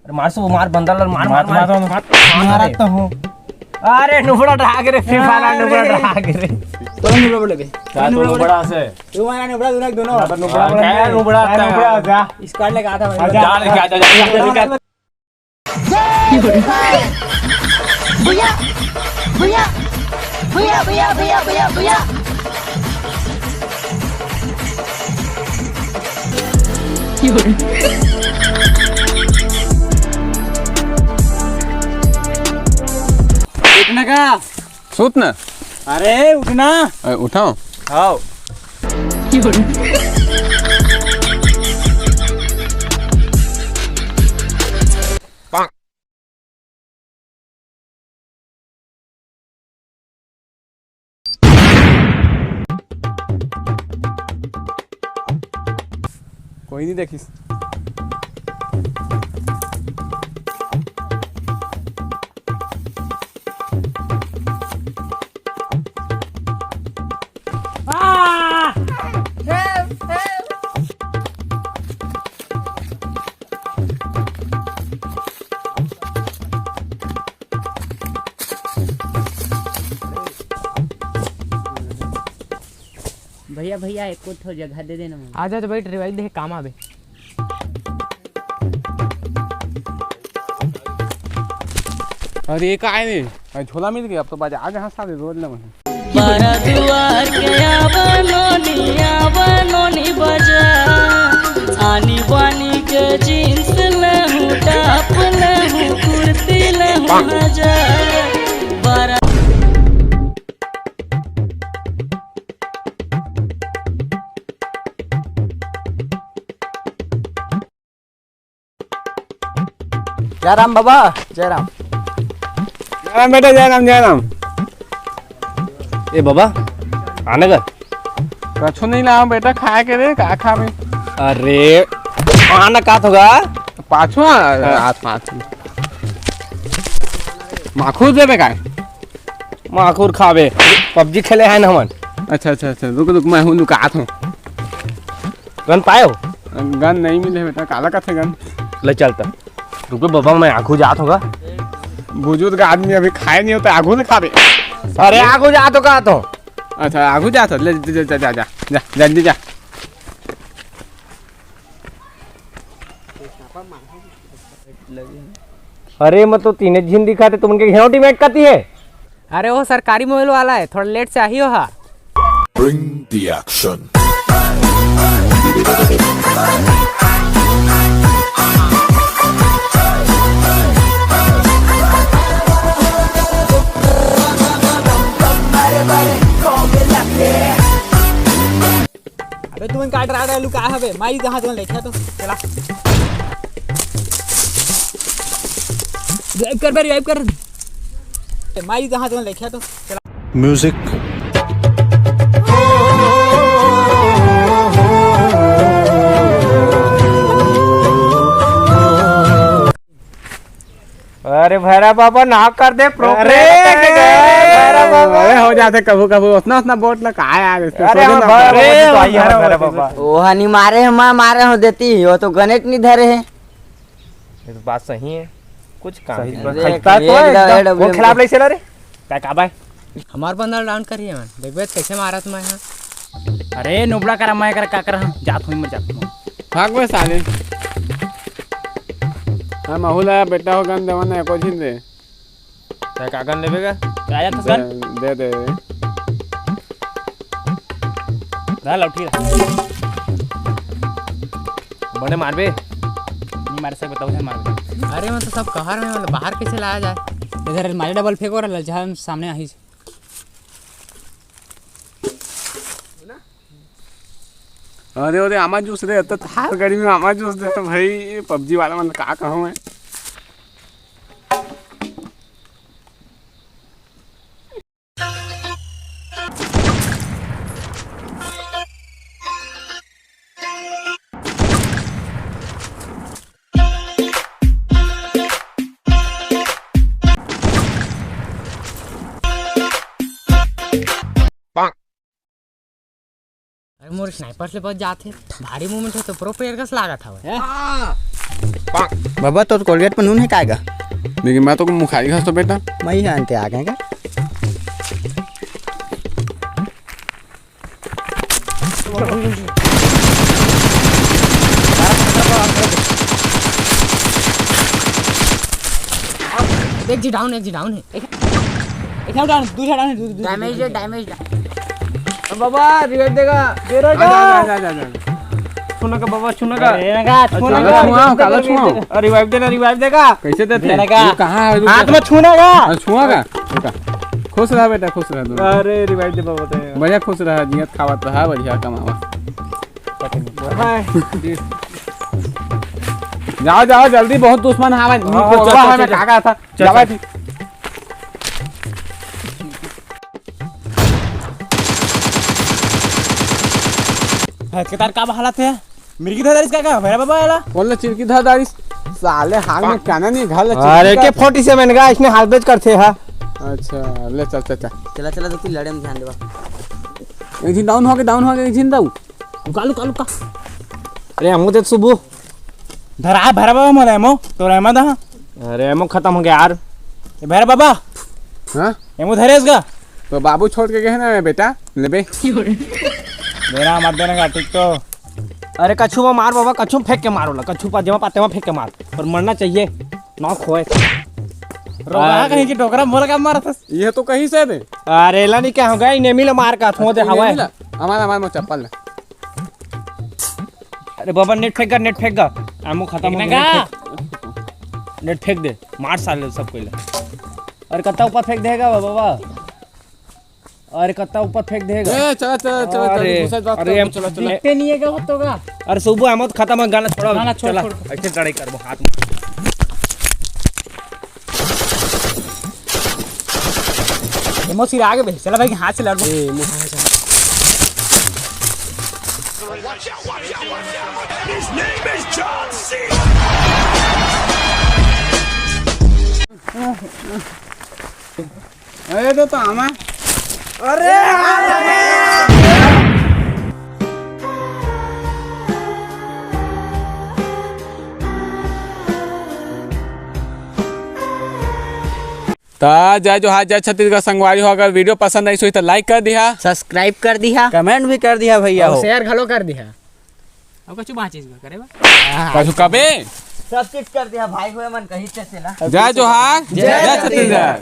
मार सो मार बंदर मार मार मार मारत तो हूं। अरे नुबड़ा ढाक रे फ्री फायर नुबड़ा ढाक रे तो नुबड़ा बोले बे क्या तो नुबड़ा से तू मारा नुबड़ा दोनों नुबड़ा क्या नुबड़ा आता है इस कार्ड लेके आता है जा लेके आजा जा भैया भैया भैया भैया भैया भैया भैया उठने का सूत ना अरे उठना उठाओ आओ कोई नहीं देखिस भैया भैया एक को थोड़ी जगह दे देना मुझे। आजा तो बैठ रिवाइज दे काम आवे अरे ये का है नहीं झोला मिल गया अब तो बाजा आगे हंसा दे रोज ना मुझे बारा दुआर के बनोनी बजा आनी बानी के जींस लहू टाप लहू कुर्ती लहू मजा बारा जय राम बाबा जय राम बेटा जय राम ए बाबा आने का कछु नहीं लाओ बेटा खाए के रे का खा में अरे आना का होगा पाछो हाथ पाछ माखूर देबे का माखूर खावे पबजी खेले हैं हमन अच्छा अच्छा अच्छा रुक रुक मैं हूं लुकात हूं गन पायो गन नहीं मिले बेटा काला का थे गन ले चलता रुको बाबा मैं आंखों जात होगा बुजुर्ग आदमी अभी खाए नहीं होता आगू ने खावे अरे आंखों जात होगा तो अच्छा आगू जा ले जा जा जा जा जल्दी जा अरे मैं तो तीन झिन दिखाते तुम उनके घेवटी मेट करती है अरे वो सरकारी मोबाइल वाला है थोड़ा लेट से आई हो हा Bring the action. अबे तू इन काट रहा है लुका है माई कहां तुम लेके तो चला रिवाइव कर बे रिवाइव कर माई कहां तुम लेके तो चला Music. अरे भैरा बाबा ना कर दे अरे हो जाते कभी कभी उतना उतना बोट लगा यार अरे भैरा बाबा वो हनी मारे हम मारे हो देती वो तो गणेश नहीं धरे है ये तो बात सही है कुछ काम सही नहीं। देख, खलता तो एक है, एकदम वो खिलाफ ले चला रे क्या का भाई हमार बंदा डाउन करिए मन देखबे कैसे मारा तुम यहां अरे नुबड़ा करा मैं कर का कर जात हूं मैं जात हूं भाग बे साले हां माहौल है बेटा हो गन देवन है कोचिन दे क्या का गन लेबेगा आया तो गन दे दे दा लौटी बने मारबे नहीं मार सकते बताओ है मार अरे मैं तो सब कहर में मतलब बाहर कैसे लाया जाए इधर मारे डबल फेंक और जहां सामने आई अरे अरे आमा जूस रे तो थार गाड़ी में आमा जूस दे भाई पबजी वाला मतलब का कहूं मैं मोर कोई स्नाइपर से बच जाते भारी मूवमेंट है तो प्रो प्लेयर का लागत हवे बाबा तो कोलगेट पर नून है काएगा लेकिन मैं तो मुखारी घास तो बेटा मैं ही आनते आ गए का एक जी डाउन है एक डाउन दूसरा डाउन है डैमेज डैमेज बाबा रिवाइव देगा दे रहा जा जा छूना का बाबा छूना का काला छुआओ रिवाइव देगा कैसे देते देने का। तू कहाँ है हाथ में छूना का छुआ का रुका खुश रहा बेटा खुश रहा तू अरे रिवाइव दे बाबा देगा बढ़िया खुश रहा नियत खावत रहा बढ़िया कमावा जाओ जाओ जल्दी बहुत दुश्मन हवा चल, में चल, काका था चल, जावा चल। थी के तार का हालत है मिर्गी धर इसका का मेरा बाबा आला बोल चिरकी था दारी साले हाथ में कहना नहीं घाल अरे के 47 का इसने हाथ बेच करते हैं अच्छा ले चल चल चल चला चला तो तू लड़े में ध्यान देवा एक दिन डाउन हो गए एक दिन दाऊ कालू का अरे हमको दे सुबह धरा भरा बाबा मोला एमो तो रहमा दा अरे एमो खत्म हो गया यार ये भरा बाबा हाँ एमो धरे इसका तो बाबू छोड़ के गए ना बेटा लेबे मेरा मत देने का ठीक तो अरे कछू में मार बाबा कछू फेंक के मारो ला कछू पा जमा पाते में फेंक के मार पर मरना चाहिए ना खोए रोगा कहीं की टोकरा मोला का मारा था ये तो कहीं से दे अरे ला नहीं क्या हो गया इन्हें मिला मार का थो दे हवा हमारा चप्पल अरे बाबा नेट फेंक गा एमो खत्म हो गया नेट फेंक दे मार साले सब कोई अरे कत्ता ऊपर फेंक देगा बाबा अरे कत्ता ऊपर फेंक देगा ए चला चला चला अरे चला चला लगते नहीं है क्या होता होगा अरे सुबह अहमद खत्म गाना छोड़ा गाना छोड़, चला छोड़। ऐसे लड़ाई करबो हाथ में एमो सिर आगे भेज चला भाई हाथ से लड़बो अरे तो आमा जय जो हाथ जय छत्तीसगढ़ संगवारी हो अगर वीडियो पसंद आई सो तो लाइक कर दिया सब्सक्राइब कर दिया कमेंट भी कर दिया भैया हो शेयर घलो कर दिया अब कुछ बात करे बा कबे सब चीज कर दिया भाई हुए मन कहीं से ना जय जोहार जय छत्तीसगढ़।